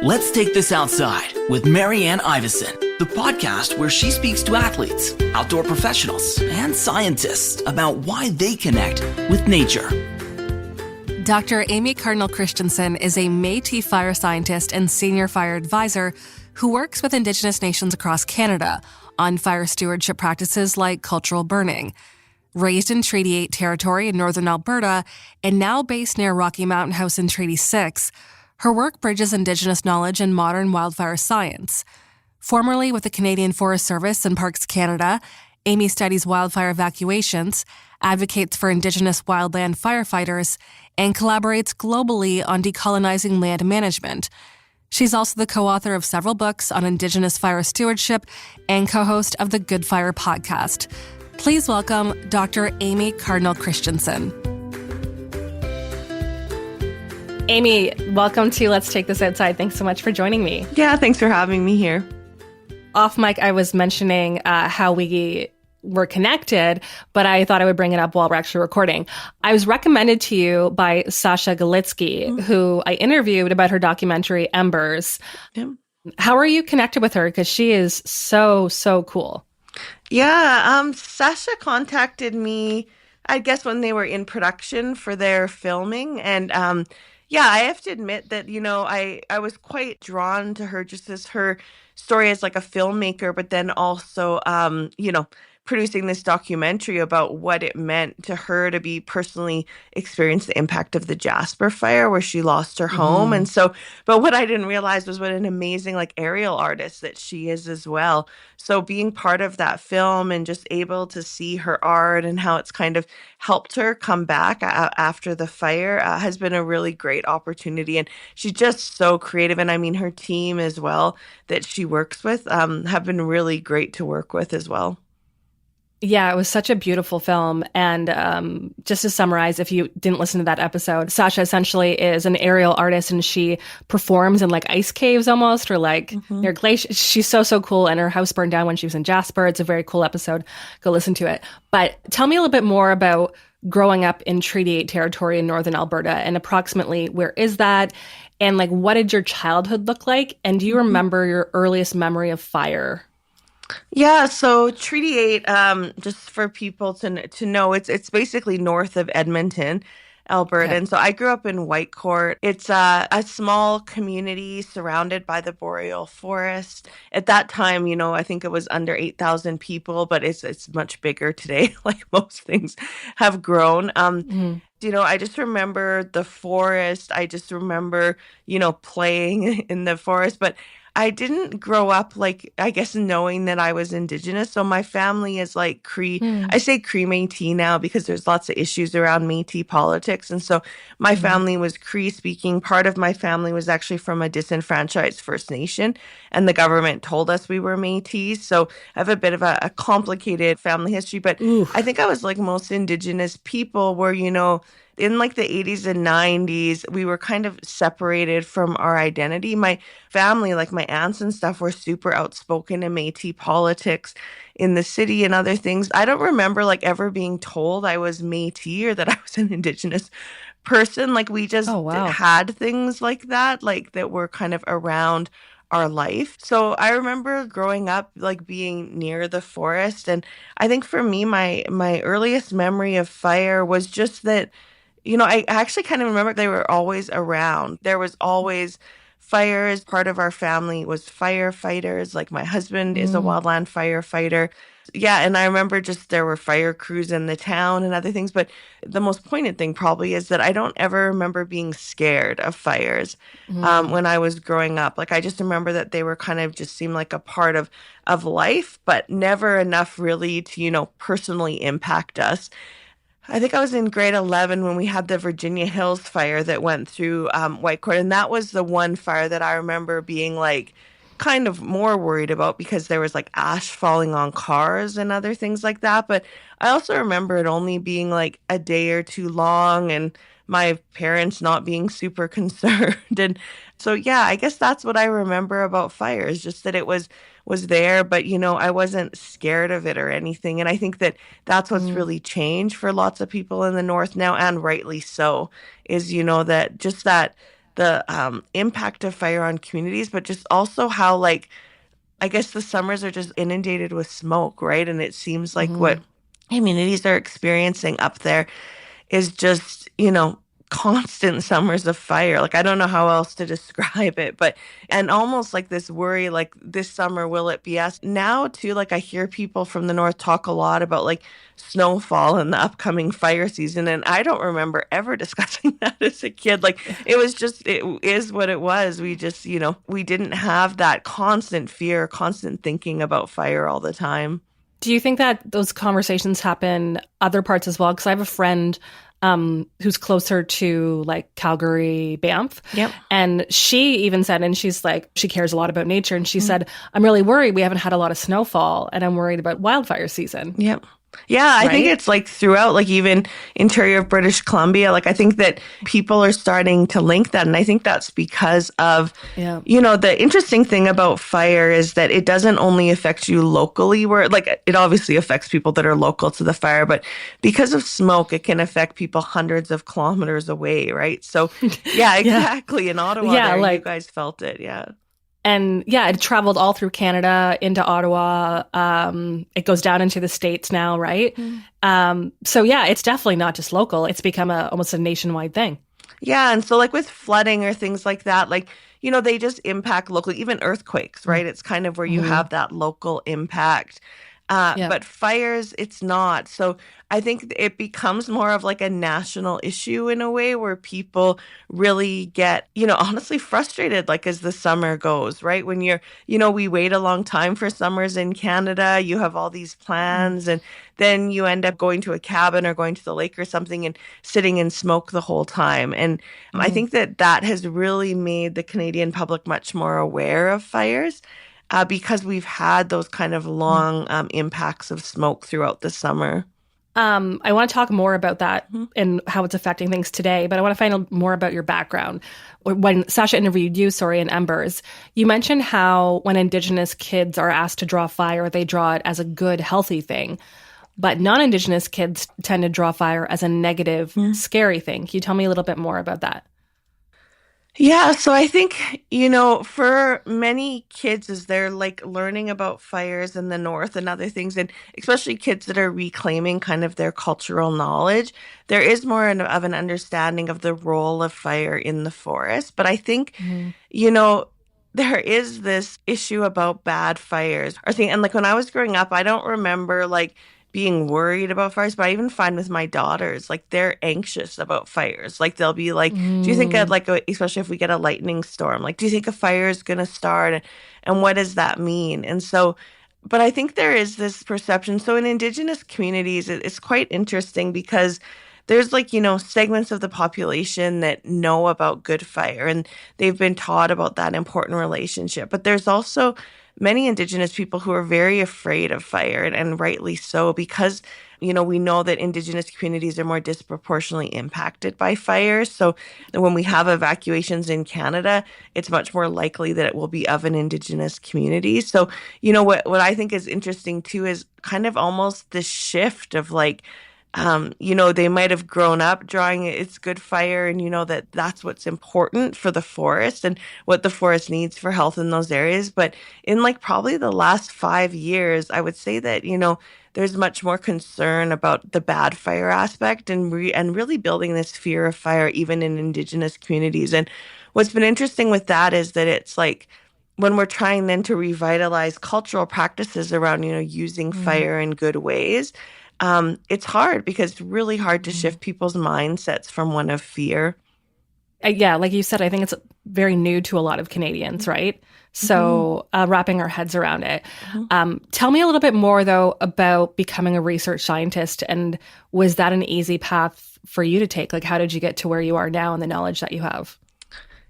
Let's Take This Outside with Marianne Iveson, the podcast where she speaks to athletes, outdoor professionals, and scientists about why they connect with nature. Dr. Amy Cardinal Christianson is a Métis fire scientist and senior fire advisor who works with Indigenous Nations across Canada on fire stewardship practices like cultural burning. Raised in Treaty 8 territory in northern Alberta and now based near Rocky Mountain House in Treaty 6, her work bridges Indigenous knowledge and modern wildfire science. Formerly with the Canadian Forest Service and Parks Canada, Amy studies wildfire evacuations, advocates for Indigenous wildland firefighters, and collaborates globally on decolonizing land management. She's also the co-author of several books on Indigenous fire stewardship and co-host of the Good Fire podcast. Please welcome Dr. Amy Cardinal Christianson. Amy, welcome to Let's Take This Outside. Thanks so much for joining me. Yeah, thanks for having me here. Off mic, I was mentioning how we were connected, but I thought I would bring it up while we're actually recording. I was recommended to you by Sasha Galitsky, who I interviewed about her documentary Embers. Yeah. How are you connected with her? Because she is so cool. Yeah, Sasha contacted me, I guess, when they were in production for their filming. And yeah, I have to admit that, I was quite drawn to her just as her story as like a filmmaker, but then also, producing this documentary about what it meant to her to be personally experience the impact of the Jasper fire where she lost her home. And so, but what I didn't realize was what an amazing aerial artist that she is as well. So being part of that film and just able to see her art and how it's kind of helped her come back after the fire has been a really great opportunity. And she's just so creative. And I mean, her team as well that she works with have been really great to work with as well. Yeah, it was such a beautiful film. And just to summarize, if you didn't listen to that episode, Sasha essentially is an aerial artist and she performs in ice caves almost, or near glaciers. She's so cool. And her house burned down when she was in Jasper. It's a very cool episode. Go listen to it. But tell me a little bit more about growing up in Treaty 8 territory in northern Alberta and approximately where is that? And what did your childhood look like? And do you remember your earliest memory of fire? Yeah, so Treaty 8, just for people to know, it's basically north of Edmonton, Alberta. Okay. And so I grew up in Whitecourt. It's a small community surrounded by the boreal forest. At that time, I think it was under 8,000 people, but it's much bigger today, like most things have grown. I just remember the forest. I just remember, playing in the forest, but I didn't grow up, knowing that I was Indigenous. So my family is Cree. I say Cree Métis now because there's lots of issues around Métis politics. And so my family was Cree speaking. Part of my family was actually from a disenfranchised First Nation. And the government told us we were Métis. So I have a bit of a complicated family history. But I think I was like most Indigenous people where, in the 80s and 90s, we were kind of separated from our identity. My family, my aunts and stuff, were super outspoken in Métis politics in the city and other things. I don't remember ever being told I was Métis or that I was an Indigenous person. We just had things like that, that were kind of around our life. So I remember growing up being near the forest. And I think for me, my earliest memory of fire was just that, I actually kind of remember they were always around. There was always fires. Part of our family was firefighters. My husband is a wildland firefighter. Yeah, and I remember just there were fire crews in the town and other things. But the most poignant thing probably is that I don't ever remember being scared of fires when I was growing up. I just remember that they were kind of just seemed like a part of life, but never enough really to, personally impact us. I think I was in grade 11 when we had the Virginia Hills fire that went through Whitecourt. And that was the one fire that I remember being kind of more worried about because there was ash falling on cars and other things like that. But I also remember it only being a day or two long and my parents not being super concerned. And so, yeah, I guess that's what I remember about fire is just that it was there, but, I wasn't scared of it or anything. And I think that that's what's really changed for lots of people in the North now, and rightly so, is, that just that the impact of fire on communities, but just also how, like, I guess the summers are just inundated with smoke, right? And it seems like what communities are experiencing up there is just, constant summers of fire. Like, I don't know how else to describe it, and almost like this worry, like, this summer, will it be us? Now, too, like, I hear people from the north talk a lot about, like, snowfall in the upcoming fire season, and I don't remember ever discussing that as a kid. Like, it is what it was. We just, we didn't have that constant fear, constant thinking about fire all the time. Do you think that those conversations happen other parts as well? Because I have a friend who's closer to like Calgary, Banff. Yep. And she even said, and she's like, she cares a lot about nature. And she said, I'm really worried we haven't had a lot of snowfall and I'm worried about wildfire season. Yep. Yeah, I think it's like throughout, like even interior of British Columbia, like I think that people are starting to link that. And I think that's because of, the interesting thing about fire is that it doesn't only affect you locally, where like it obviously affects people that are local to the fire, but because of smoke, it can affect people hundreds of kilometers away, right? So yeah, exactly. In Ottawa, you guys felt it, And it traveled all through Canada into Ottawa. It goes down into the States now, right? So it's definitely not just local. It's become almost a nationwide thing. Yeah, and so like with flooding or things like that, like, they just impact locally, even earthquakes, right? It's kind of where you have that local impact. But fires, it's not. So I think it becomes more of like a national issue in a way where people really get, honestly frustrated, like as the summer goes, right? When we wait a long time for summers in Canada, you have all these plans and then you end up going to a cabin or going to the lake or something and sitting in smoke the whole time. And I think that has really made the Canadian public much more aware of fires. Because we've had those kind of long impacts of smoke throughout the summer. I want to talk more about that and how it's affecting things today, but I want to find out more about your background. When Sasha interviewed you, in Embers, you mentioned how when Indigenous kids are asked to draw fire, they draw it as a good, healthy thing. But non-Indigenous kids tend to draw fire as a negative, scary thing. Can you tell me a little bit more about that? Yeah, so I think, for many kids as they're like learning about fires in the north and other things, and especially kids that are reclaiming kind of their cultural knowledge, there is more of an understanding of the role of fire in the forest. But I think, there is this issue about bad fires. And like when I was growing up, I don't remember like being worried about fires, but I even find with my daughters, like they're anxious about fires. Like they'll be like, do you think especially if we get a lightning storm, like, do you think a fire is going to start? And what does that mean? And so, but I think there is this perception. So in Indigenous communities, it's quite interesting because there's like, segments of the population that know about good fire and they've been taught about that important relationship. But there's also many Indigenous people who are very afraid of fire, and rightly so, because, we know that Indigenous communities are more disproportionately impacted by fires. So when we have evacuations in Canada, it's much more likely that it will be of an Indigenous community. So, what I think is interesting too is kind of almost the shift of like, they might have grown up drawing its good fire and that's what's important for the forest and what the forest needs for health in those areas. But in like probably the last 5 years, I would say that, there's much more concern about the bad fire aspect and really building this fear of fire even in Indigenous communities. And what's been interesting with that is that it's like when we're trying then to revitalize cultural practices around, using fire in good ways, it's hard because it's really hard to shift people's mindsets from one of fear. Like you said, I think it's very new to a lot of Canadians, right? So wrapping our heads around it. Tell me a little bit more, though, about becoming a research scientist. And was that an easy path for you to take? Like, how did you get to where you are now and the knowledge that you have?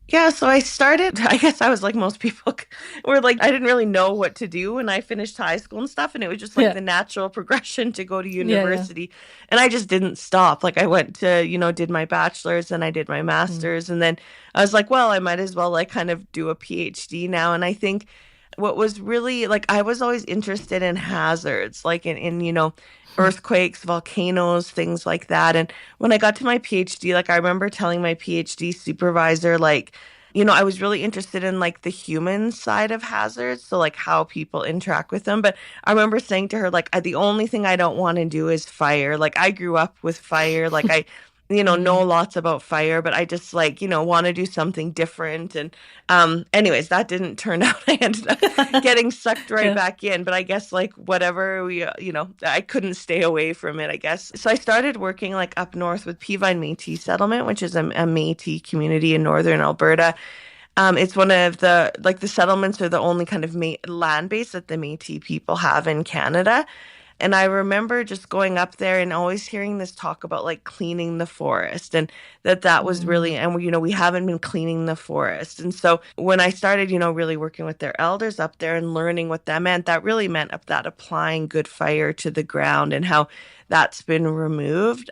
Yeah, so I started, I guess I was like most people were like, I didn't really know what to do when I finished high school and stuff. And it was just like the natural progression to go to university. And I just didn't stop. Like I went to, did my bachelor's and I did my master's. And then I was like, well, I might as well like kind of do a PhD now. And I think what was really like, I was always interested in hazards, like in earthquakes, volcanoes, things like that. And when I got to my PhD, like I remember telling my PhD supervisor, like, I was really interested in like the human side of hazards. So like how people interact with them. But I remember saying to her, like, the only thing I don't want to do is fire. Like I grew up with fire. Like I, know lots about fire, but I just like, want to do something different. And anyways, that didn't turn out. I ended up getting sucked right back in. But I guess like whatever I couldn't stay away from it, I guess. So I started working like up north with Peeaysis Métis Settlement, which is a Métis community in northern Alberta. It's one of the settlements are the only kind of land base that the Métis people have in Canada. And I remember just going up there and always hearing this talk about like cleaning the forest, and that was really, and we haven't been cleaning the forest. And so when I started, really working with their elders up there and learning what that meant, that really meant that applying good fire to the ground and how that's been removed.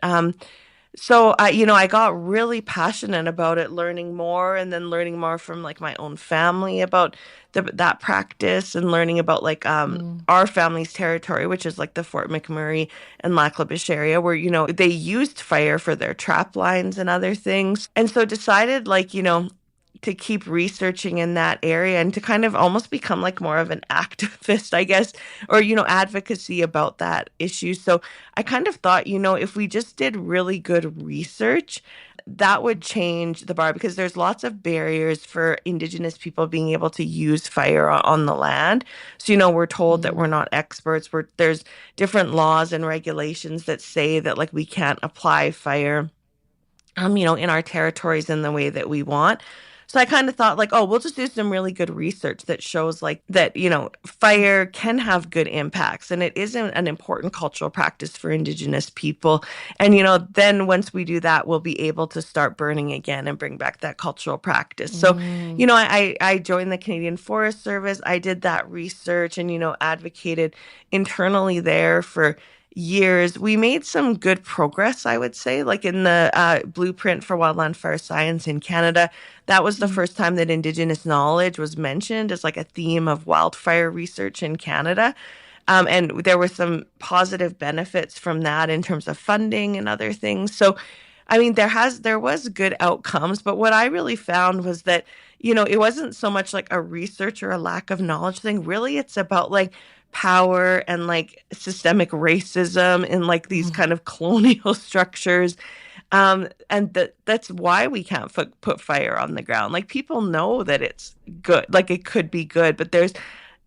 So I got really passionate about it, learning more, and then learning more from like my own family about that practice, and learning about like our family's territory, which is like the Fort McMurray and Lac La Biche area, where they used fire for their trap lines and other things, and so decided like to keep researching in that area and to kind of almost become like more of an activist, I guess, or, advocacy about that issue. So I kind of thought, if we just did really good research, that would change the bar, because there's lots of barriers for Indigenous people being able to use fire on the land. So, we're told that we're not experts. There's different laws and regulations that say that like we can't apply fire, in our territories in the way that we want. So I kind of thought like, we'll just do some really good research that shows like that, fire can have good impacts, and it is an important cultural practice for Indigenous people. And, then once we do that, we'll be able to start burning again and bring back that cultural practice. So, I joined the Canadian Forest Service. I did that research and, advocated internally there for years. We made some good progress, I would say, like in the blueprint for wildland fire science in Canada. That was the first time that Indigenous knowledge was mentioned as like a theme of wildfire research in Canada. And there were some positive benefits from that in terms of funding and other things. So, I mean, there was good outcomes, but what I really found was that, it wasn't so much like a research or a lack of knowledge thing. Really, it's about like power and like systemic racism and like these kind of colonial structures. And that's why we can't put fire on the ground. Like people know that it's good, like it could be good, but there's,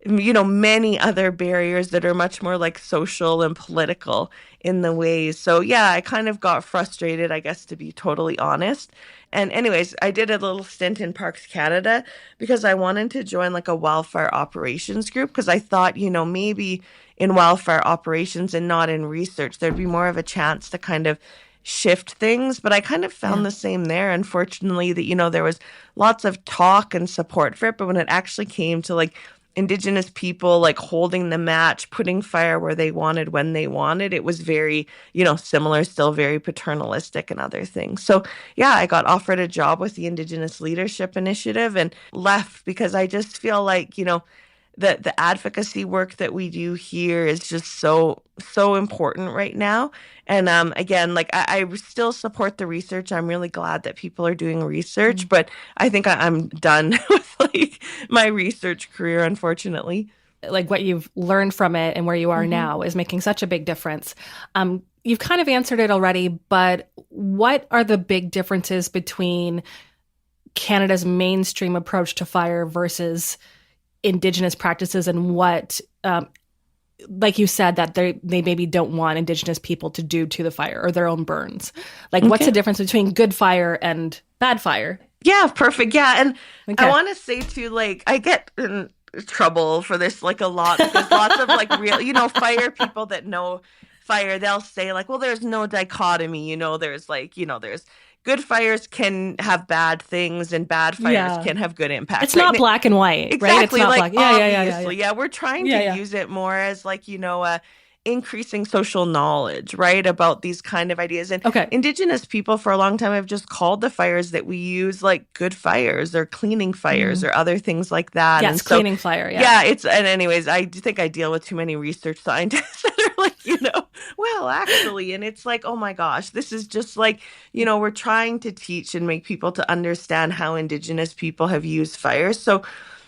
many other barriers that are much more like social and political in the ways. So yeah, I kind of got frustrated, I guess, to be totally honest. And anyways, I did a little stint in Parks Canada because I wanted to join like a wildfire operations group, because I thought, maybe in wildfire operations and not in research, there'd be more of a chance to kind of shift things. But I kind of found the same there, unfortunately, that, there was lots of talk and support for it. But when it actually came to like Indigenous people like holding the match, putting fire where they wanted, when they wanted, it was very, similar, still very paternalistic and other things. So yeah, I got offered a job with the Indigenous Leadership Initiative and left because I just feel like, the advocacy work that we do here is just so important right now. And again, like I still support the research. I'm really glad that people are doing research, but I think I'm done with like my research career, unfortunately. Like what you've learned from it and where you are now is making such a big difference. You've kind of answered it already, but what are the big differences between Canada's mainstream approach to fire versus Indigenous practices, and what, like you said, that they maybe don't want Indigenous people to do to the fire or their own burns? Like, what's the difference between good fire and bad fire? Yeah, perfect. Yeah, and I want to say too, like, I get in trouble for this like a lot, because lots of like real, fire people that know fire, they'll say like, well, there's no dichotomy, there's like, there's good fires can have bad things and bad fires can have good impacts. It's not black and white, exactly, right? It's not like, black. Obviously, yeah. We're trying to use it more as like, increasing social knowledge, right, about these kind of ideas. And Indigenous people for a long time have just called the fires that we use like good fires or cleaning fires or other things like that. Yes, cleaning fire. Yeah, and anyways, I do think I deal with too many research scientists that are like, Well, actually, and it's like, oh my gosh, this is just like, we're trying to teach and make people to understand how Indigenous people have used fire. So,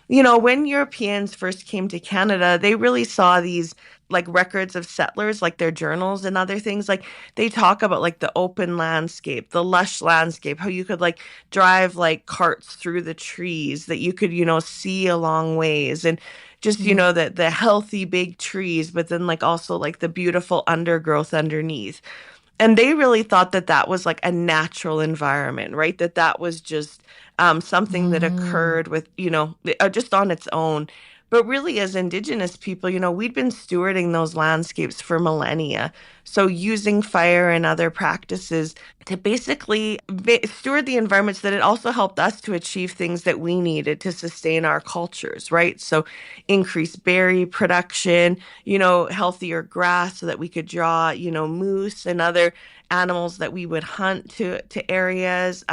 when Europeans first came to Canada, they really saw these like records of settlers, like their journals and other things. Like they talk about like the open landscape, the lush landscape, how you could like drive like carts through the trees that you could, see a long ways. And just, the healthy big trees, but then like also like the beautiful undergrowth underneath. And they really thought that that was like a natural environment, right? That was just something that occurred with, just on its own. But really, as Indigenous people, we'd been stewarding those landscapes for millennia. So using fire and other practices to basically steward the environments, that it also helped us to achieve things that we needed to sustain our cultures, right? So increased berry production, healthier grass so that we could draw, moose and other animals that we would hunt to areas.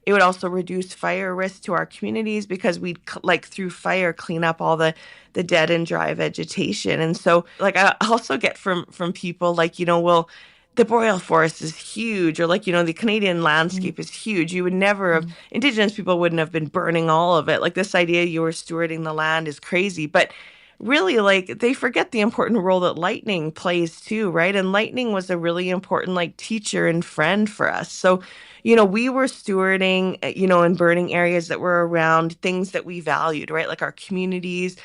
It would also reduce fire risk to our communities because we'd like through fire clean up all the dead and dry vegetation. And so like I also get from people like, well, the boreal forest is huge, or like, the Canadian landscape is huge. You would never have, Indigenous people wouldn't have been burning all of it. Like this idea you were stewarding the land is crazy. But really, like they forget the important role that lightning plays too, right? And lightning was a really important like teacher and friend for us. So, we were stewarding, and burning areas that were around things that we valued, right? Like our communities,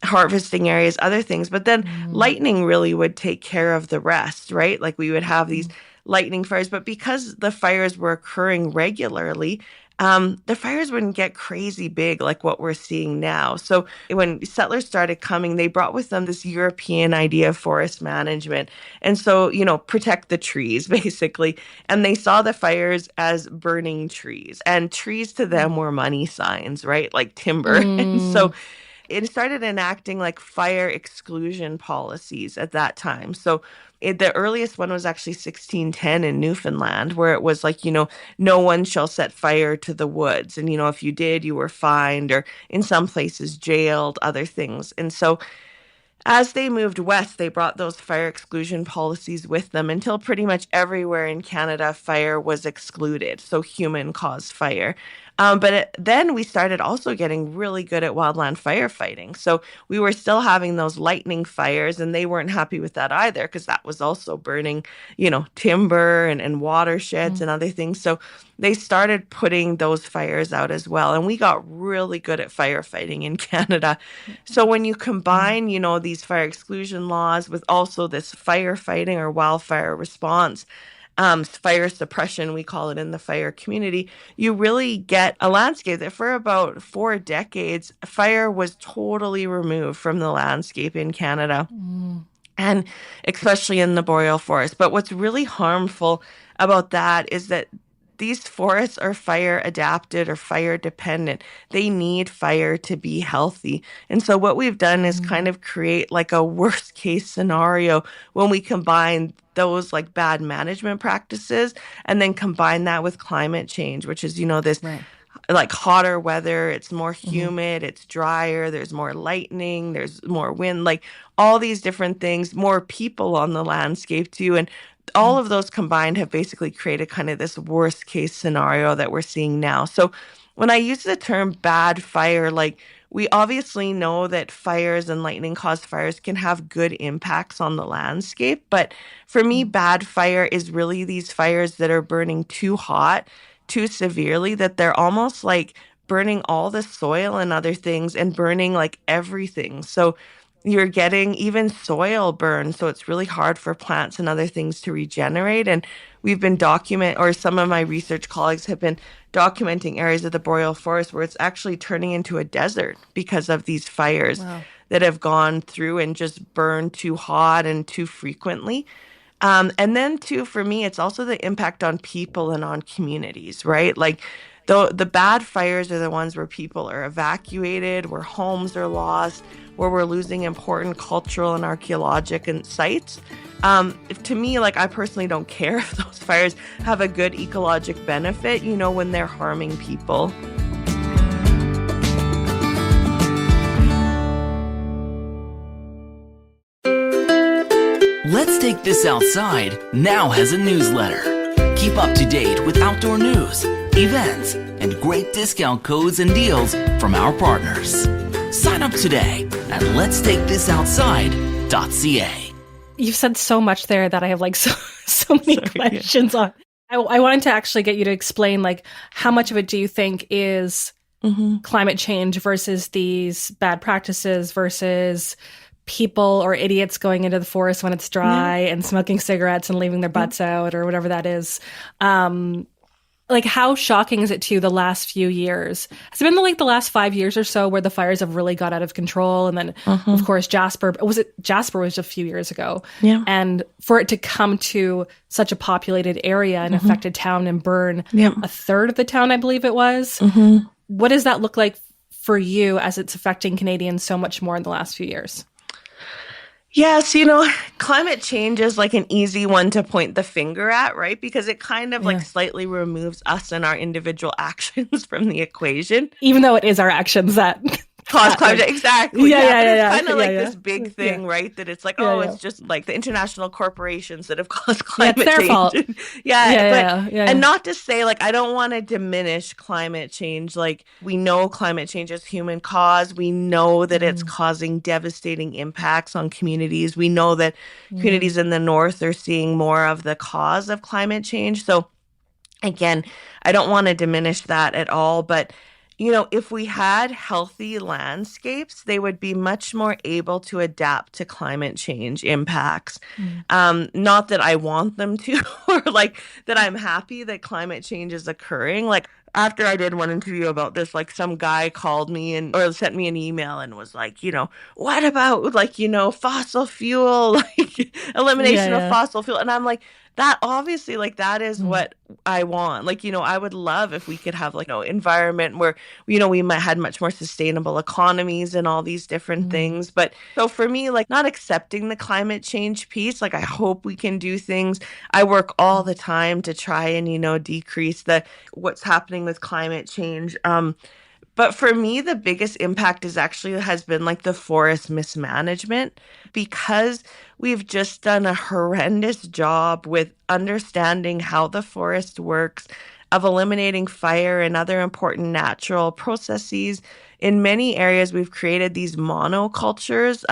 harvesting areas, other things. But then lightning really would take care of the rest, right? Like we would have these lightning fires, but because the fires were occurring regularly, the fires wouldn't get crazy big like what we're seeing now. So when settlers started coming, they brought with them this European idea of forest management. And so, protect the trees, basically. And they saw the fires as burning trees. And trees to them were money signs, right? Like timber. And so it started enacting like fire exclusion policies at that time. So the earliest one was actually 1610 in Newfoundland, where it was like, no one shall set fire to the woods. And, if you did, you were fined, or in some places jailed, other things. And so as they moved west, they brought those fire exclusion policies with them until pretty much everywhere in Canada, fire was excluded. So human-caused fire. But then we started also getting really good at wildland firefighting. So we were still having those lightning fires, and they weren't happy with that either because that was also burning, timber and watersheds and other things. So they started putting those fires out as well. And we got really good at firefighting in Canada. So when you combine, these fire exclusion laws with also this firefighting or wildfire response, fire suppression, we call it in the fire community, you really get a landscape that for about 4 decades, fire was totally removed from the landscape in Canada. And especially in the boreal forest. But what's really harmful about that is that these forests are fire adapted or fire dependent. They need fire to be healthy. And so what we've done is kind of create like a worst case scenario when we combine those like bad management practices and then combine that with climate change, which is, this like hotter weather, it's more humid, it's drier, there's more lightning, there's more wind, like all these different things, more people on the landscape too. And all of those combined have basically created kind of this worst case scenario that we're seeing now. So when I use the term bad fire, like we obviously know that fires and lightning caused fires can have good impacts on the landscape. But for me, bad fire is really these fires that are burning too hot, too severely, that they're almost like burning all the soil and other things and burning like everything. So you're getting even soil burn. So it's really hard for plants and other things to regenerate. And we've been or some of my research colleagues have been documenting areas of the boreal forest where it's actually turning into a desert because of these fires that have gone through and just burned too hot and too frequently. And then too, for me, it's also the impact on people and on communities, right? Like the bad fires are the ones where people are evacuated, where homes are lost, where we're losing important cultural and archaeological sites. To me, like I personally don't care if those fires have a good ecologic benefit, when they're harming people. Let's take This Outside now has a newsletter. Keep up to date with outdoor news, events, and great discount codes and deals from our partners. Sign up today at letstakethisoutside.ca. You've said so much there that I have like so many questions on. I wanted to actually get you to explain like how much of it do you think is climate change versus these bad practices versus people or idiots going into the forest when it's dry and smoking cigarettes and leaving their butts out or whatever that is. Like how shocking is it to you the last few years? Has it been like the last 5 years or so where the fires have really got out of control? And then of course Jasper was just a few years ago. Yeah. And for it to come to such a populated area and affected town and burn a third of the town, I believe it was. What does that look like for you as it's affecting Canadians so much more in the last few years? Yes, climate change is like an easy one to point the finger at, right? Because it kind of like slightly removes us and our individual actions from the equation. Even though it is our actions that cause climate change. Exactly. Yeah. It's kind of like this big thing, right? That it's like, it's just like the international corporations that have caused climate change. It's their fault. And not to say like, I don't want to diminish climate change. Like we know climate change is human caused. We know that it's causing devastating impacts on communities. We know that communities in the north are seeing more of the cause of climate change. So again, I don't want to diminish that at all, but if we had healthy landscapes, they would be much more able to adapt to climate change impacts. Not that I want them to, or like that I'm happy that climate change is occurring. Like after I did one interview about this, like some guy called me or sent me an email and was like, what about like, fossil fuel, like elimination of fossil fuel? And I'm like, that obviously like that is what I want. Like, I would love if we could have like, environment where, we might had much more sustainable economies and all these different things. But so for me, like not accepting the climate change piece, like I hope we can do things. I work all the time to try and, decrease what's happening with climate change. But for me, the biggest impact has been like the forest mismanagement, because we've just done a horrendous job with understanding how the forest works, of eliminating fire and other important natural processes. In many areas, we've created these monocultures,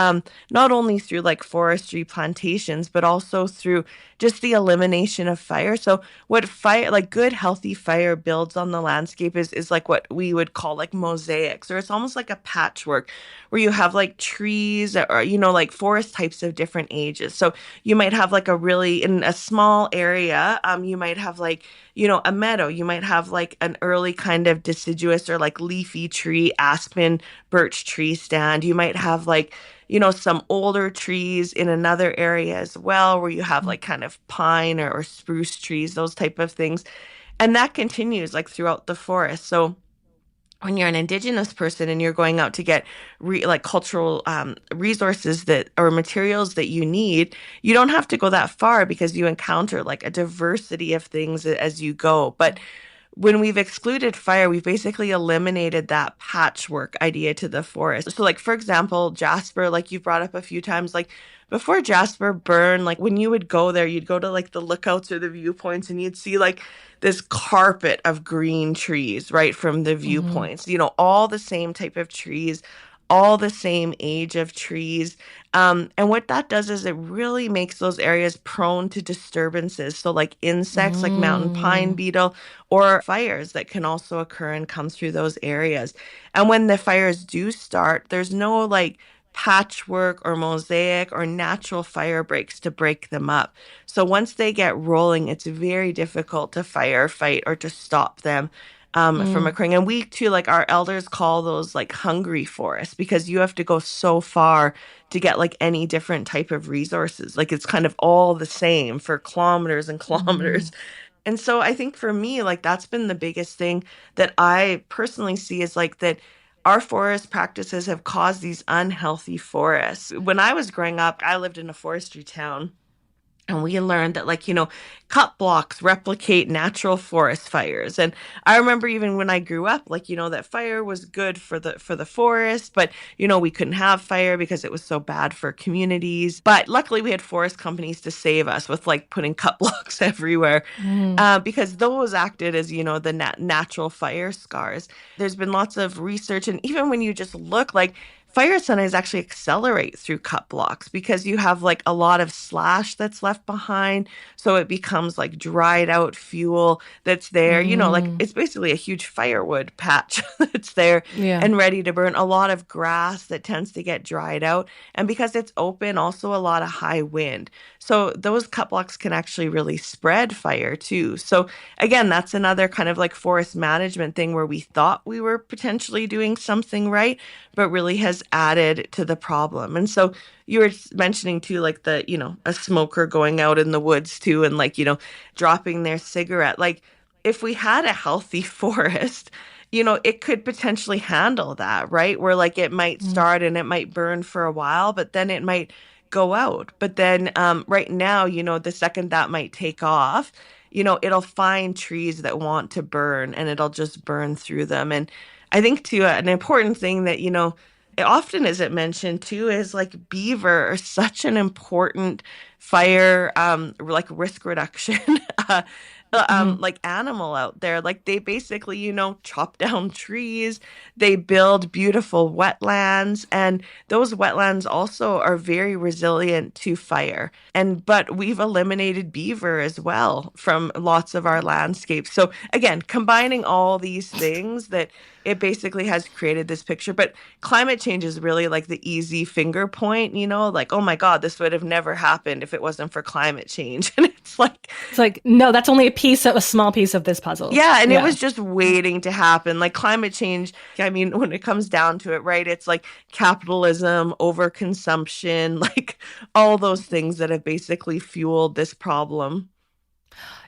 not only through like forestry plantations, but also through just the elimination of fire. So what fire, like good, healthy fire builds on the landscape is like what we would call like mosaics, or it's almost like a patchwork where you have like trees or, like forest types of different ages. So you might have like in a small area, you might have like, a meadow. You might have like an early kind of deciduous or like leafy tree, aspen, birch tree stand. You might have like, some older trees in another area as well, where you have like kind of pine or spruce trees, those type of things. And that continues like throughout the forest. So when you're an Indigenous person and you're going out to get cultural resources or materials that you need, you don't have to go that far because you encounter like a diversity of things as you go. But when we've excluded fire, we've basically eliminated that patchwork idea to the forest. So like, for example, Jasper, like you brought up a few times, like before Jasper burned, like when you would go there, you'd go to like the lookouts or the viewpoints and you'd see like this carpet of green trees, right, from the viewpoints, all the same type of trees, all the same age of trees. And what that does is it really makes those areas prone to disturbances. So like insects like mountain pine beetle or fires that can also occur and come through those areas. And when the fires do start, there's no like patchwork or mosaic or natural fire breaks to break them up. So once they get rolling, it's very difficult to firefight or to stop them from occurring. And we too, like our elders call those like hungry forests, because you have to go so far to get like any different type of resources. Like it's kind of all the same for kilometers and kilometers. And so I think for me, like that's been the biggest thing that I personally see is like that our forest practices have caused these unhealthy forests. When I was growing up, I lived in a forestry town. And we learned that, cut blocks replicate natural forest fires. And I remember even when I grew up, that fire was good for the forest, but, we couldn't have fire because it was so bad for communities. But luckily we had forest companies to save us with putting cut blocks everywhere, because those acted as, the natural fire scars. There's been lots of research. And even when you just look, fires sometimes actually accelerate through cut blocks because you have a lot of slash that's left behind. So it becomes dried out fuel that's there. It's basically a huge firewood patch that's there and ready to burn. A lot of grass that tends to get dried out. And because it's open, also a lot of high wind. So those cut blocks can actually really spread fire too. So again, that's another kind of forest management thing where we thought we were potentially doing something right, but really has added to the problem. And so you were mentioning too, a smoker going out in the woods too, and dropping their cigarette. If we had a healthy forest, it could potentially handle that, right? Where it might start and it might burn for a while, but then it might go out. But then right now, the second that might take off, it'll find trees that want to burn and it'll just burn through them. And I think too, an important thing that, it often isn't mentioned too is beaver are such an important fire, risk reduction, animal out there. They basically, chop down trees, they build beautiful wetlands, and those wetlands also are very resilient to fire. But we've eliminated beaver as well from lots of our landscapes. So again, combining all these things, that it basically has created this picture. But climate change is really the easy finger point, oh my God, this would have never happened if it wasn't for climate change. And it's no, that's only a small piece of this puzzle. Yeah, and it was just waiting to happen. Climate change, I mean, when it comes down to it, right, it's capitalism, overconsumption, all those things that have basically fueled this problem.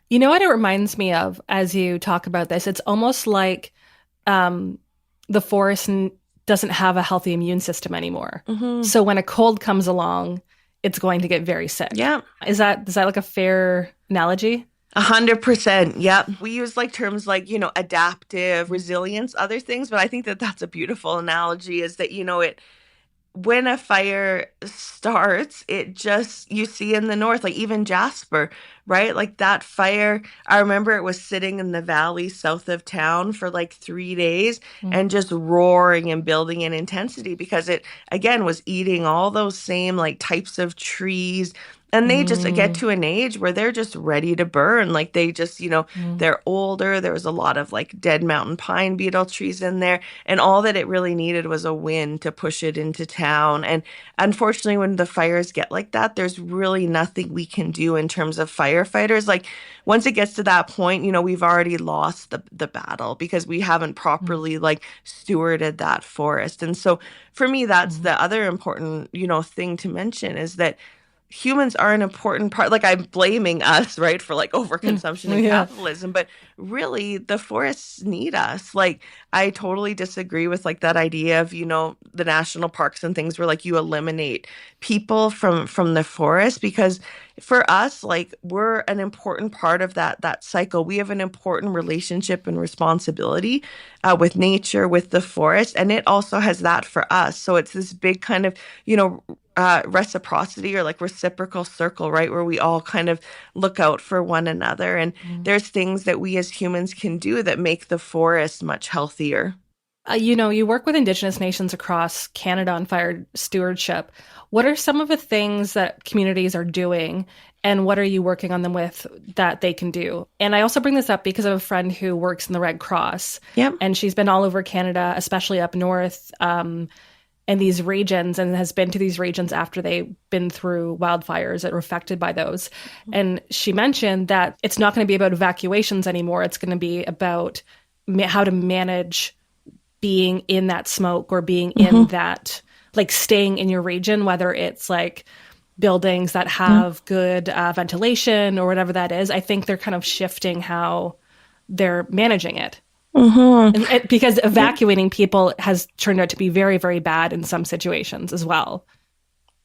You know what it reminds me of as you talk about this? It's almost like the forest doesn't have a healthy immune system anymore. Mm-hmm. So when a cold comes along, it's going to get very sick. Yeah. Is that a fair analogy? 100%. Yeah. We use terms adaptive, resilience, other things, but I think that that's a beautiful analogy, is that, when a fire starts, it just, you see in the north, even Jasper, right? That fire, I remember it was sitting in the valley south of town for 3 days and just roaring and building in intensity because it, again, was eating all those same types of trees. And they just get to an age where they're just ready to burn. They just, they're older. There was a lot of dead mountain pine beetle trees in there. And all that it really needed was a wind to push it into town. And unfortunately, when the fires get like that, there's really nothing we can do in terms of firefighters. Once it gets to that point, we've already lost the battle because we haven't properly stewarded that forest. And so for me, that's the other important, thing to mention, is that humans are an important part. I'm blaming us, right, for overconsumption and capitalism, but really the forests need us. I totally disagree with that idea of, the national parks and things where you eliminate people from the forest, because for us, we're an important part of that cycle. We have an important relationship and responsibility with nature, with the forest, and it also has that for us. So it's this big kind of, reciprocity or reciprocal circle, right, where we all kind of look out for one another. And there's things that we as humans can do that make the forest much healthier. You work with Indigenous nations across Canada on fire stewardship. What are some of the things that communities are doing, and what are you working on them with that they can do? And I also bring this up because I have a friend who works in the Red Cross. Yep. And she's been all over Canada, especially up north, in these regions, and has been to these regions after they've been through wildfires that were affected by those. Mm-hmm. And she mentioned that it's not going to be about evacuations anymore. It's going to be about how to manage being in that smoke or being in that, staying in your region, whether it's buildings that have good ventilation or whatever that is. I think they're kind of shifting how they're managing it. Mm-hmm. Because evacuating people has turned out to be very, very bad in some situations as well.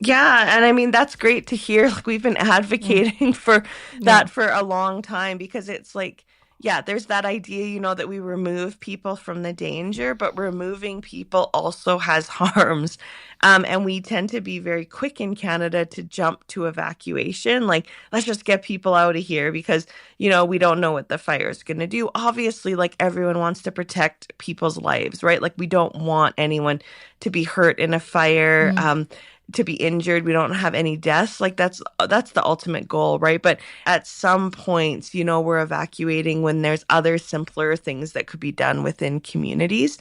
Yeah, and I mean that's great to hear. Like we've been advocating for Yeah. that for a long time because it's like, yeah, there's that idea, that we remove people from the danger, but removing people also has harms. And we tend to be very quick in Canada to jump to evacuation. Like, let's just get people out of here because, we don't know what the fire is going to do. Obviously, like everyone wants to protect people's lives, right? Like we don't want anyone to be hurt in a fire. To be injured. We don't have any deaths. Like that's the ultimate goal, right? But at some points, we're evacuating when there's other simpler things that could be done within communities.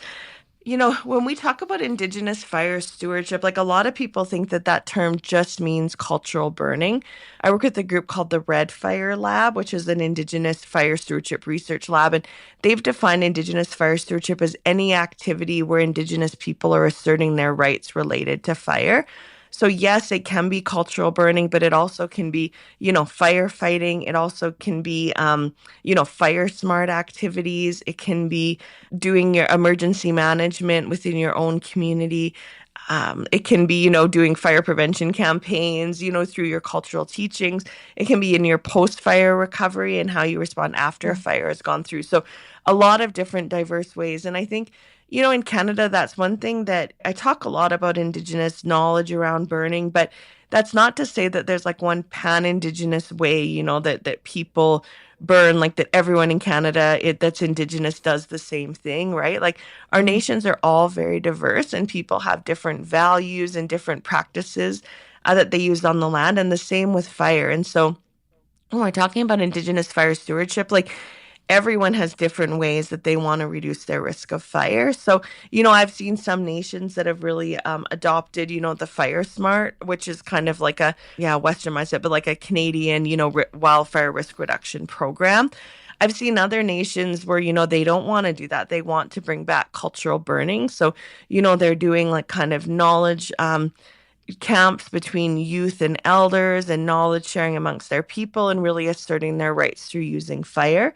When we talk about Indigenous fire stewardship, like a lot of people think that that term just means cultural burning. I work with a group called the Red Fire Lab, which is an Indigenous fire stewardship research lab. And they've defined Indigenous fire stewardship as any activity where Indigenous people are asserting their rights related to fire. So yes, it can be cultural burning, but it also can be, firefighting. It also can be, fire smart activities. It can be doing your emergency management within your own community. It can be, doing fire prevention campaigns, through your cultural teachings. It can be in your post-fire recovery and how you respond after a fire has gone through. So a lot of different diverse ways. And I think, in Canada, that's one thing that I talk a lot about Indigenous knowledge around burning, but that's not to say that there's like one pan-Indigenous way, that people burn, like that everyone in Canada that's Indigenous does the same thing, right? Like our nations are all very diverse and people have different values and different practices that they use on the land, and the same with fire. And so when we're talking about Indigenous fire stewardship, like everyone has different ways that they want to reduce their risk of fire. So, I've seen some nations that have really adopted, the Fire Smart, which is kind of like Western mindset, but like a Canadian, wildfire risk reduction program. I've seen other nations where, they don't want to do that. They want to bring back cultural burning. So, they're doing like kind of knowledge camps between youth and elders and knowledge sharing amongst their people and really asserting their rights through using fire.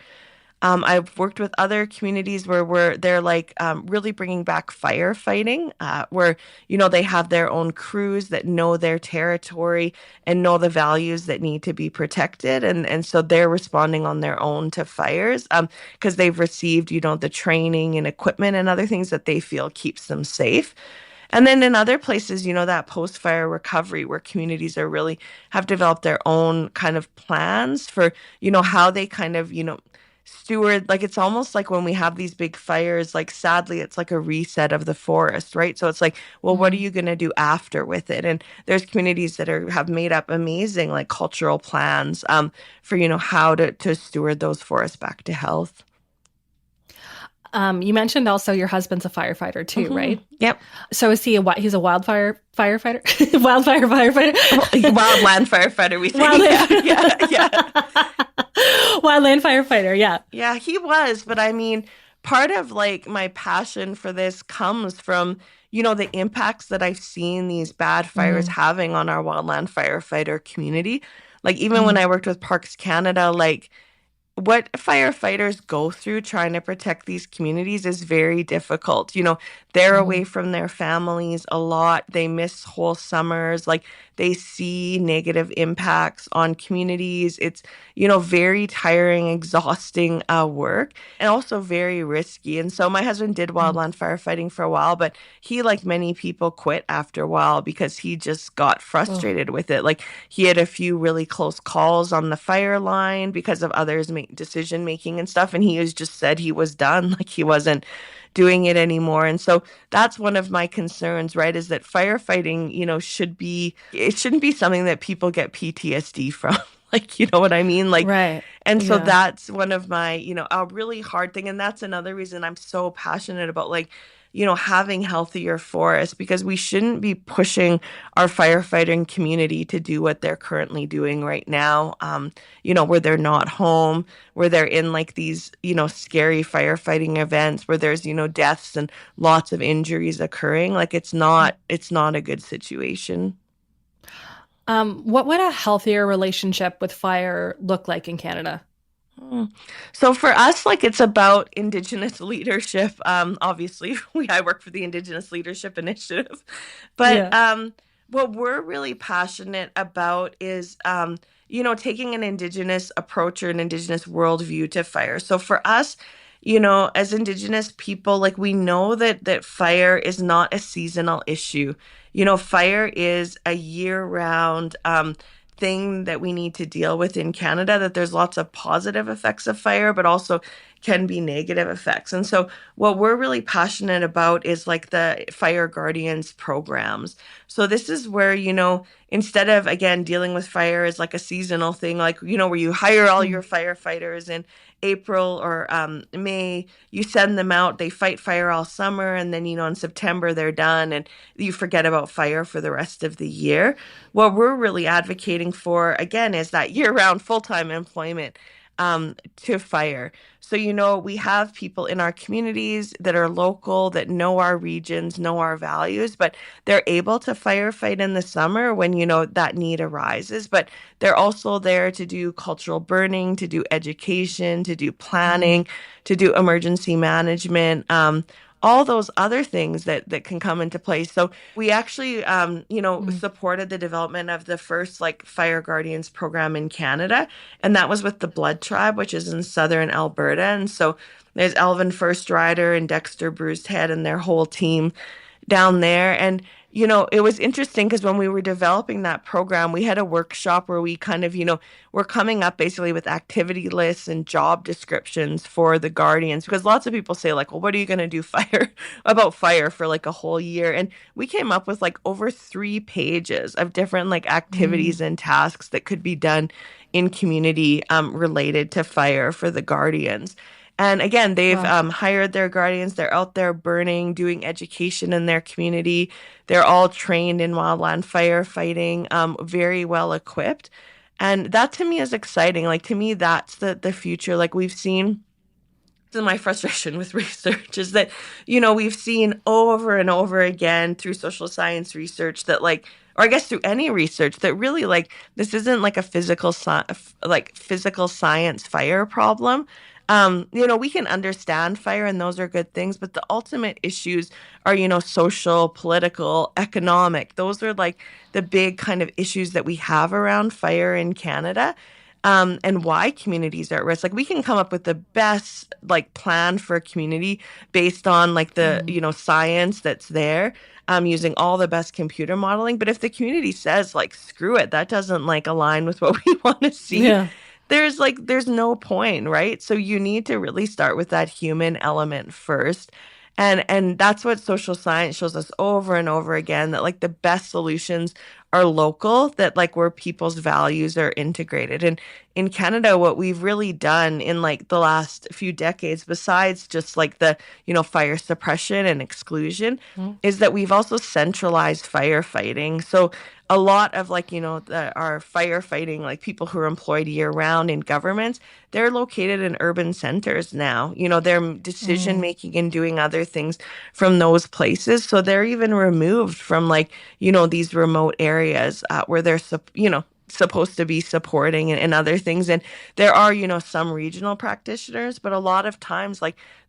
I've worked with other communities where they're like really bringing back firefighting, where they have their own crews that know their territory and know the values that need to be protected, and so they're responding on their own to fires because they've received the training and equipment and other things that they feel keeps them safe. And then in other places, that post-fire recovery where communities are really have developed their own kind of plans for, how they kind of, steward, like it's almost like when we have these big fires, like sadly it's like a reset of the forest, right? So it's like, well, what are you going to do after with it? And there's communities that have made up amazing like cultural plans for how to steward those forests back to health. You mentioned also your husband's a firefighter too, right? Yep. So is he he's a wildfire firefighter? Wildfire firefighter? Wildland firefighter, we say. Yeah. Wildland firefighter, yeah. Yeah, he was. But I mean, part of like my passion for this comes from, the impacts that I've seen these bad fires having on our wildland firefighter community. Like even when I worked with Parks Canada, like what firefighters go through trying to protect these communities is very difficult. They're away from their families a lot. They miss whole summers. Like they see negative impacts on communities. It's, very tiring, exhausting work and also very risky. And so my husband did wildland firefighting for a while, but he, like many people, quit after a while because he just got frustrated with it. Like he had a few really close calls on the fire line because of others decision making and stuff, and he was just said he was done, like he wasn't doing it anymore. And so that's one of my concerns, right, is that firefighting shouldn't be something that people get PTSD from. Like, you know what I mean? Like, right. And so that's one of my, a really hard thing. And that's another reason I'm so passionate about like, having healthier forests, because we shouldn't be pushing our firefighting community to do what they're currently doing right now, where they're not home, where they're in like these, scary firefighting events where there's, deaths and lots of injuries occurring. Like it's not a good situation. What would a healthier relationship with fire look like in Canada? So for us, like it's about Indigenous leadership. Obviously, I work for the Indigenous Leadership Initiative, but What we're really passionate about is, taking an Indigenous approach or an Indigenous worldview to fire. So for us, as Indigenous people, like we know that fire is not a seasonal issue. Fire is a year-round thing that we need to deal with in Canada, that there's lots of positive effects of fire, but also can be negative effects. And so what we're really passionate about is like the Fire Guardians programs. So this is where, instead of, again, dealing with fire as like a seasonal thing, like, where you hire all your firefighters in April or May, you send them out, they fight fire all summer, and then, in September they're done and you forget about fire for the rest of the year. What we're really advocating for, again, is that year-round full-time employment to fire. So, we have people in our communities that are local, that know our regions, know our values, but they're able to firefight in the summer when, that need arises. But they're also there to do cultural burning, to do education, to do planning, to do emergency management, all those other things that can come into place. So we actually, supported the development of the first Fire Guardians program in Canada. And that was with the Blood Tribe, which is in southern Alberta. And so there's Elvin First Rider and Dexter Bruised Head and their whole team down there. And, it was interesting because when we were developing that program, we had a workshop where we kind of, we're coming up basically with activity lists and job descriptions for the Guardians, because lots of people say well, what are you going to do about fire for a whole year? And we came up with over 3 pages of different activities and tasks that could be done in community related to fire for the Guardians. And again, they've hired their Guardians. They're out there burning, doing education in their community. They're all trained in wildland firefighting, very well equipped. And that to me is exciting. To me, that's the future. We've seen, my frustration with research is that, we've seen over and over again through social science research that or I guess through any research that really this isn't a physical science fire problem. We can understand fire and those are good things, but the ultimate issues are, social, political, economic. Those are the big kind of issues that we have around fire in Canada. And why communities are at risk. We can come up with the best plan for a community based on the science that's there, using all the best computer modeling. But if the community says screw it, that doesn't align with what we want to see. Yeah. There's no point, right? So you need to really start with that human element first. And that's what social science shows us over and over again, that the best solutions are local, that where people's values are integrated. And in Canada, what we've really done in the last few decades, besides just the, fire suppression and exclusion, is that we've also centralized firefighting. So a lot of our firefighting, people who are employed year round in governments, they're located in urban centers now. Their decision making and doing other things from those places. So they're even removed from these remote areas where they're, supposed to be supporting and other things. And there are, some regional practitioners, but a lot of times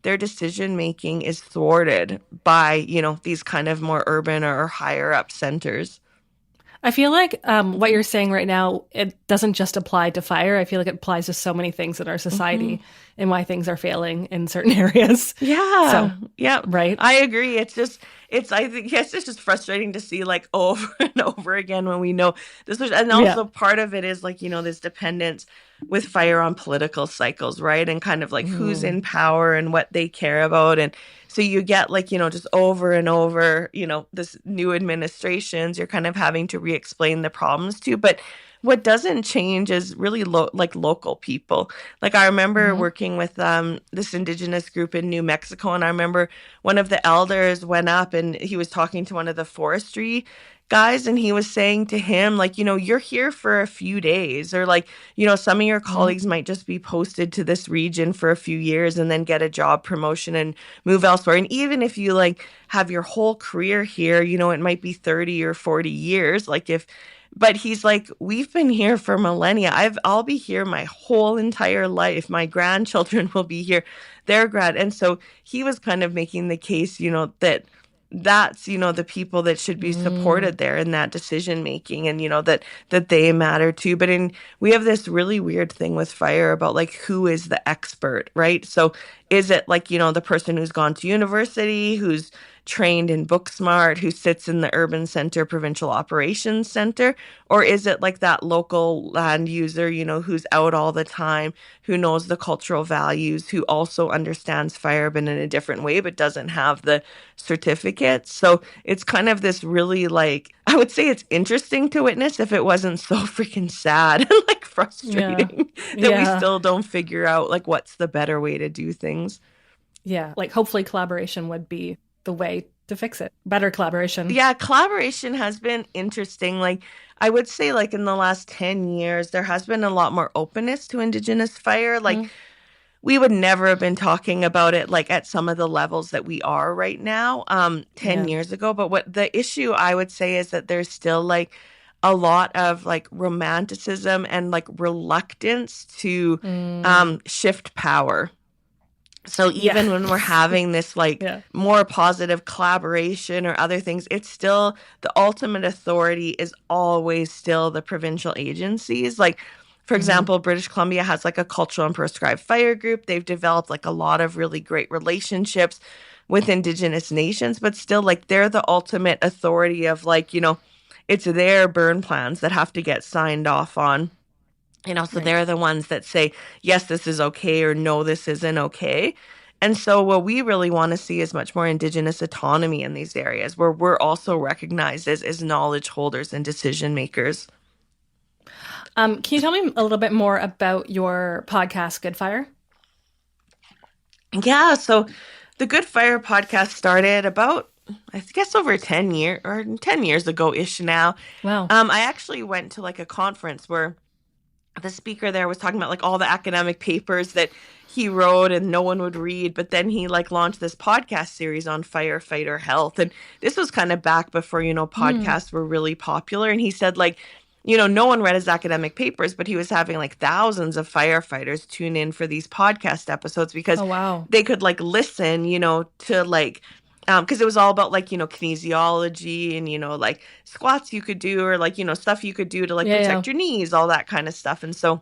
their decision making is thwarted by, these kind of more urban or higher up centers. I feel like what you're saying right now, it doesn't just apply to fire. I feel like it applies to so many things in our society and why things are failing in certain areas. Yeah. So, yeah. Right. I agree. I think it's just frustrating to see over and over again when we know this was, and also part of it is this dependence with fire on political cycles, right? And kind of who's in power and what they care about. And so you get just over and over, this new administrations, you're kind of having to re-explain the problems to. But what doesn't change is really local people. I remember working with this Indigenous group in New Mexico, and I remember one of the elders went up and he was talking to one of the forestry guys, and he was saying to him, you're here for a few days, or some of your colleagues might just be posted to this region for a few years and then get a job promotion and move elsewhere. And even if you have your whole career here, it might be 30 or 40 years. But he's we've been here for millennia. I'll be here my whole entire life. My grandchildren will be here. And so he was kind of making the case, that that's, the people that should be supported there in that decision making, and, that they matter too. But we have this really weird thing with fire about like, who is the expert, right? So is it like, the person who's gone to university, who's trained in Booksmart, who sits in the Urban Center Provincial Operations Center? Or is it like that local land user, who's out all the time, who knows the cultural values, who also understands fire, but in a different way, but doesn't have the certificate? So it's kind of this really, like, I would say it's interesting to witness if it wasn't so freaking sad and like frustrating that we still don't figure out like what's the better way to do things. Yeah, like hopefully collaboration would be the way to fix it. Better collaboration. Yeah, collaboration has been interesting. Like, I would say like in the last 10 years, there has been a lot more openness to Indigenous fire. Like, we would never have been talking about it like at some of the levels that we are right now 10 years ago. But what the issue I would say is that there's still like a lot of like romanticism and like reluctance to shift power. So even when we're having this like more positive collaboration or other things, it's still the ultimate authority is always still the provincial agencies. Like, for example, British Columbia has like a cultural and prescribed fire group. They've developed like a lot of really great relationships with Indigenous nations, but still like they're the ultimate authority of like, it's their burn plans that have to get signed off on. So they're the ones that say, yes, this is okay, or no, this isn't okay. And so what we really want to see is much more Indigenous autonomy in these areas where we're also recognized as knowledge holders and decision makers. Can you tell me a little bit more about your podcast, Good Fire? Yeah, so the Good Fire podcast started about, I guess, over 10 years ago-ish now. Wow. I actually went to like a conference where the speaker there was talking about like all the academic papers that he wrote and no one would read, but then he like launched this podcast series on firefighter health. And this was kind of back before, podcasts were really popular. And he said like, no one read his academic papers, but he was having like thousands of firefighters tune in for these podcast episodes because they could like listen, to like, because it was all about like, kinesiology and, like squats you could do or like, stuff you could do to like protect your knees, all that kind of stuff. And so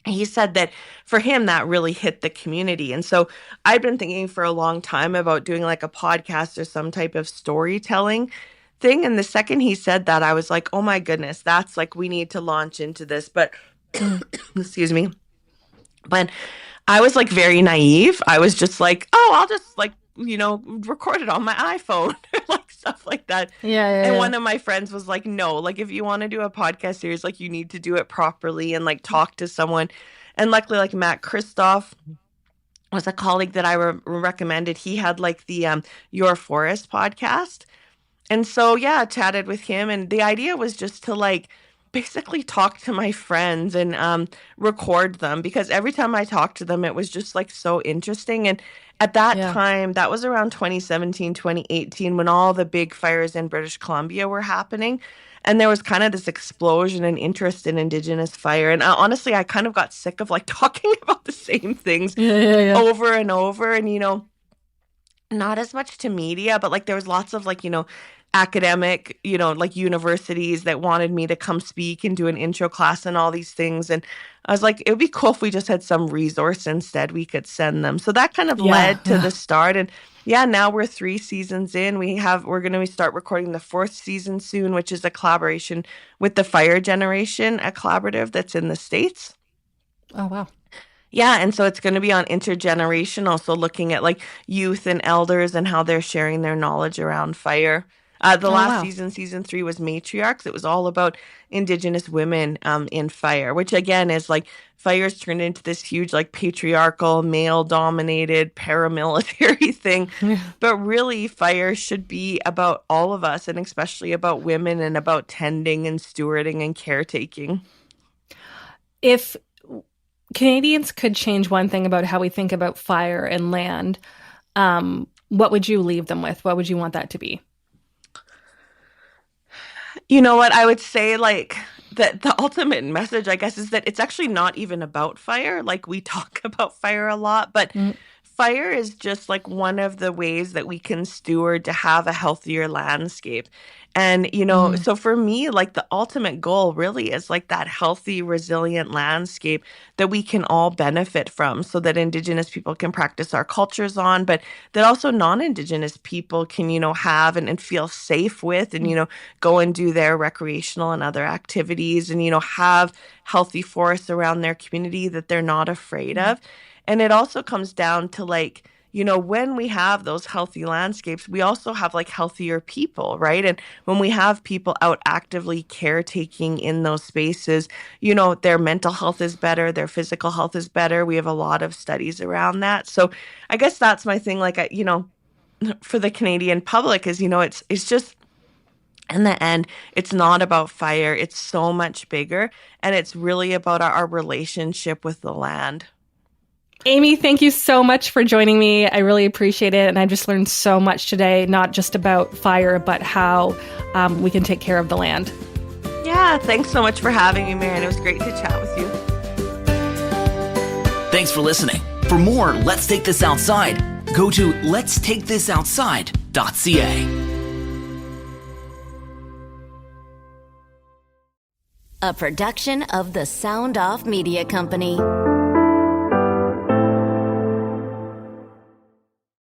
he said that for him, that really hit the community. And so I'd been thinking for a long time about doing like a podcast or some type of storytelling thing. And the second he said that, I was like, oh my goodness, that's like, we need to launch into this. But excuse me. But I was like very naive. I was just like, oh, I'll just like, record it on my iPhone, like stuff like that. And one of my friends was like, no, like if you want to do a podcast series, like you need to do it properly and like talk to someone. And luckily, like Matt Christoph was a colleague that I recommended. He had like the Your Forest podcast. And so, I chatted with him. And the idea was just to like basically talk to my friends and record them, because every time I talked to them, it was just like so interesting. And at that time, that was around 2017, 2018, when all the big fires in British Columbia were happening. And there was kind of this explosion in interest in Indigenous fire. And honestly, I kind of got sick of like talking about the same things over and over. And, not as much to media, but like there was lots of like, academic, like universities that wanted me to come speak and do an intro class and all these things. And I was like, it would be cool if we just had some resource instead we could send them. So that kind of led to the start. And now we're 3 seasons in. We're going to start recording the 4th season soon, which is a collaboration with the Fire Generation, a collaborative that's in the States. Oh, wow. Yeah, and so it's going to be on intergenerational, so looking at like youth and elders and how they're sharing their knowledge around fire. The last season, season 3, was matriarchs. It was all about Indigenous women in fire, which again is like fire's turned into this huge like patriarchal, male-dominated paramilitary thing. But really, fire should be about all of us, and especially about women, and about tending and stewarding and caretaking. If Canadians could change one thing about how we think about fire and land, what would you leave them with? What would you want that to be? You know what? I would say like that the ultimate message, I guess, is that it's actually not even about fire. Like we talk about fire a lot, but fire is just like one of the ways that we can steward to have a healthier landscape. And, so for me, like the ultimate goal really is like that healthy, resilient landscape that we can all benefit from so that Indigenous people can practice our cultures on, but that also non-Indigenous people can, have and feel safe with and, go and do their recreational and other activities and, have healthy forests around their community that they're not afraid of. And it also comes down to like, when we have those healthy landscapes, we also have like healthier people, right? And when we have people out actively caretaking in those spaces, their mental health is better, their physical health is better. We have a lot of studies around that. So I guess that's my thing, like, for the Canadian public is, it's just, in the end, it's not about fire. It's so much bigger. And it's really about our relationship with the land. Amy, thank you so much for joining me. I really appreciate it. And I just learned so much today, not just about fire, but how we can take care of the land. Yeah, thanks so much for having me, Marian. It was great to chat with you. Thanks for listening. For more Let's Take This Outside, go to letstakethisoutside.ca. A production of the Sound Off Media Company.